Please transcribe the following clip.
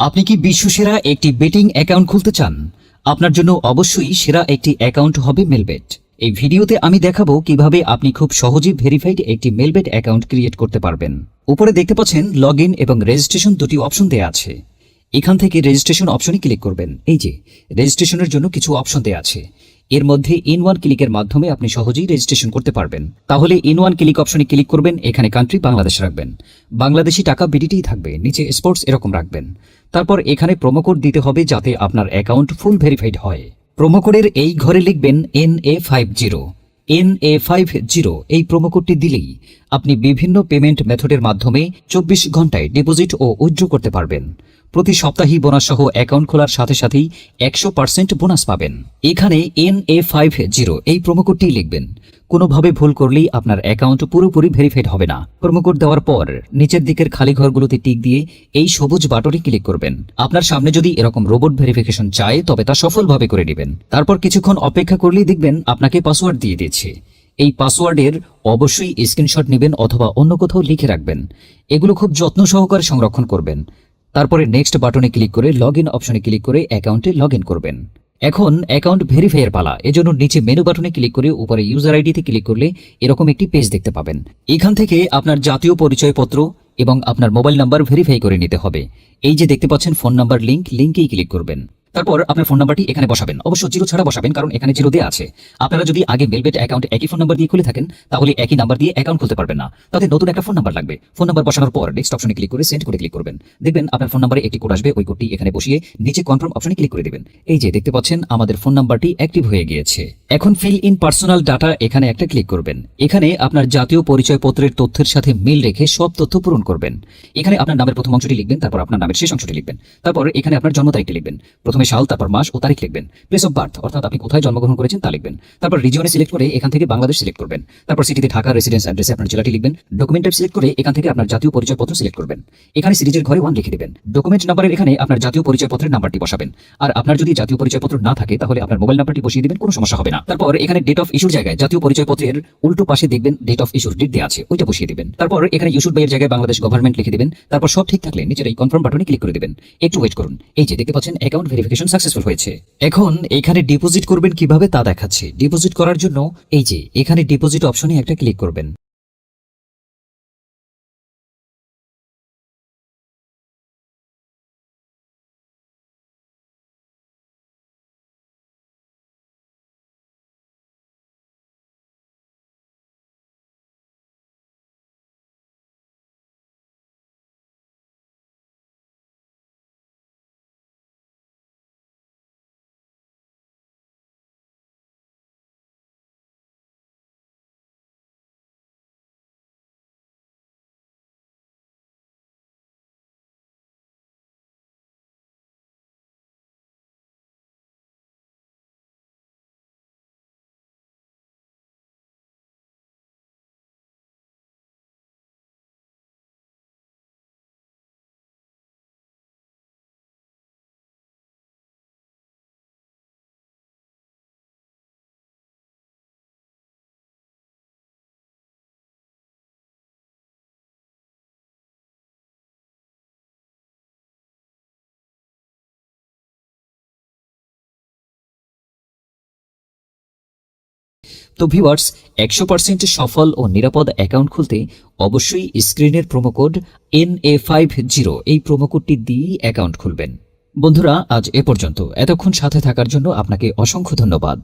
আপনি কি বিশ্বসেরা একটি বেটিং অ্যাকাউন্ট খুলতে চান? আপনার জন্য অবশ্যই সেরা একটি অ্যাকাউন্ট হবে মেলবেট। এই ভিডিওতে আমি দেখাবো কিভাবে আপনি খুব সহজেই ভেরিফাইড একটি মেলবেট অ্যাকাউন্ট ক্রিয়েট করতে পারবেন। উপরে দেখতে পাচ্ছেন লগইন এবং রেজিস্ট্রেশন দুটি অপশন দেয়া আছে। এখান থেকে রেজিস্ট্রেশন অপশনে ক্লিক করবেন। এই যে রেজিস্ট্রেশনের জন্য কিছু অপশন দেয়া আছে, এর মধ্যে ইন ওয়ান ক্লিকের মাধ্যমে আপনি সহজেই রেজিস্ট্রেশন করতে পারবেন। তাহলে ইন ওয়ান ক্লিক অপশনে ক্লিক করবেন, এখানে কান্ট্রি বাংলাদেশ রাখবেন, বাংলাদেশি টাকা বিডিটি থাকবে, নিচে স্পোর্টস এরকম রাখবেন। তারপর এখানে প্রোমো কোড দিতে হবে যাতে আপনার অ্যাকাউন্ট ফুল ভেরিফাইড হয়। প্রোমো কোডের এই ঘরে লিখবেন NA50। NA50 এই প্রোমো কোডটি দিলেই আপনি বিভিন্ন পেমেন্ট মেথডের মাধ্যমে 24 ঘন্টায় ডিপোজিট ও উইথড্র করতে পারবেন। প্রতি সপ্তাহে বোনাস সহ অ্যাকাউন্ট খোলার সাথে সাথেই 100% বোনাস পাবেন। এখানে NA50 এই প্রোমো কোডটি লিখবেন। কোনোভাবে ভুল করলেই আপনার অ্যাকাউন্ট পুরোপুরি ভেরিফাইড হবে না। প্রোমো কোড দেওয়ার পর নিচের দিকের খালি ঘরগুলোতে টিক দিয়ে এই সবুজ বাটনে ক্লিক করবেন। আপনার সামনে যদি এরকম রোবট ভেরিফিকেশন চায় তবে তা সফলভাবে করে নেবেন। তারপর কিছুক্ষণ অপেক্ষা করলেই দেখবেন আপনাকে পাসওয়ার্ড দিয়ে দিয়েছে। এই পাসওয়ার্ডের অবশ্যই স্ক্রিনশট নেবেন অথবা অন্য কোথাও লিখে রাখবেন। এগুলো খুব যত্ন সহকারে সংরক্ষণ করবেন। তারপরে নেক্সট বাটনে ক্লিক করে লগইন অপশনে ক্লিক করে অ্যাকাউন্টে লগইন করবেন। এখন অ্যাকাউন্ট ভেরিফাইয়ের পালা। এজন্য নিচে মেনু বাটনে ক্লিক করে উপরে ইউজার আইডিতে ক্লিক করলে এরকম একটি পেজ দেখতে পাবেন। এখান থেকে আপনার জাতীয় পরিচয়পত্র এবং আপনার মোবাইল নাম্বার ভেরিফাই করে নিতে হবে। এই যে দেখতে পাচ্ছেন ফোন নাম্বার লিঙ্কেই ক্লিক করবেন। তারপর আপনার ফোন নাম্বারটি এখানে বসাবেন, অবশ্য জিরো ছাড়া বসাবেন কারণ এখানে জিরো দেওয়া আছে। আপনারা যদি আগে মেলবেট অ্যাকাউন্ট একই ফোন নাম্বার দিয়ে খুলে থাকেন তাহলে একই নাম্বার দিয়ে অ্যাকাউন্ট খুলতে পারবেন না, তাতে নতুন একটা ফোন নাম্বার লাগবে। ফোন নাম্বার বসানোর পর নেক্সট অপশনে ক্লিক করে সেন্ড করে ক্লিক করবেন। দেখবেন আপনার ফোন নাম্বারে একটি কোড আসবে, ওই কোডটি এখানে বসিয়ে নিচে কনফার্ম অপশনে ক্লিক করে দিবেন। এই যে দেখতে পাচ্ছেন আমাদের ফোন নাম্বারটি অ্যাক্টিভ হয়ে গিয়েছে। এখন ফিল ইন পার্সোনাল ডাটা এখানে একটা ক্লিক করবেন। এখানে আপনার জাতীয় পরিচয়পত্রের তথ্যের সাথে মিল রেখে সব তথ্য পূরণ করবেন। এখানে আপনার নামের প্রথম অংশটি লিখবেন, তারপর আপনার নামের শেষ অংশটি লিখবেন। তারপর এখানে আপনার জন্ম তারিখটি লিখবেন, প্রথমে সাল তারপর মাস ও তারিখ লিখবেন। প্লেস অফ বার্থ অর্থাৎ আপনি কোথায় জন্মগ্রহণ করেছেন তা লিখবেন। তারপর রিজিয়নে সিলেক্ট করে এখান থেকে বাংলাদেশ সিলেক্ট করবেন। তারপর সিটিতে ঢাকা রেসিডেন্স অ্যাড্রেসে আপনার জেলাটি লিখবেন। ডকুমেন্ট টাইপ সিলেক্ট করে এখান থেকে আপনার জাতীয় পরিচয়পত্র সিলেক্ট করবেন। এখানে সিরিজের ঘরে 1 লিখে দিবেন। ডকুমেন্ট নাম্বারের এখানে আপনার জাতীয় পরিচয়পত্রের নাম্বারটি বসাবেন। আর আপনার যদি জাতীয় পরিচয়পত্র না থাকে তাহলে আপনার মোবাইল নাম্বারটি বসিয়ে দিবেন, কোনো সমস্যা হবে না। তারপর এখানে ডেট অফ ইস্যুর জায়গায় জাতীয় পরিচয়পত্রের উল্টো পাশে দেখবেন ডেট অফ ইস্যুর ডেট দেওয়া আছে, ওইটা বসিয়ে দিবেন। তারপর এখানে ইস্যুড বাই এর জায়গায় বাংলাদেশ গভর্নমেন্ট লিখে দিবেন। তারপর সব ঠিক থাকলে নিচের এই কনফার্ম বাটনে ক্লিক করে দিবেন। একটু ওয়েট করুন। এই যে দেখতে পাচ্ছেন অ্যাকাউন্ট ভেরিফিকেশন সাকসেসফুল হয়েছে। এখন এখানে ডিপোজিট করবেন কিভাবে তা দেখাচ্ছি। ডিপোজিট করার জন্য এই যে এখানে ডিপোজিট অপশনে একটা ক্লিক করবেন। তো ভিউয়ার্স, 100% সফল ও নিরাপদ অ্যাকাউন্ট খুলতে অবশ্যই স্ক্রিনের প্রোমো কোড NA50 এই প্রোমো কোডটি দিয়ে অ্যাকাউন্ট খুলবেন। বন্ধুরা, আজ এ পর্যন্ত। এতক্ষণ সাথে থাকার জন্য আপনাকে অসংখ্য ধন্যবাদ।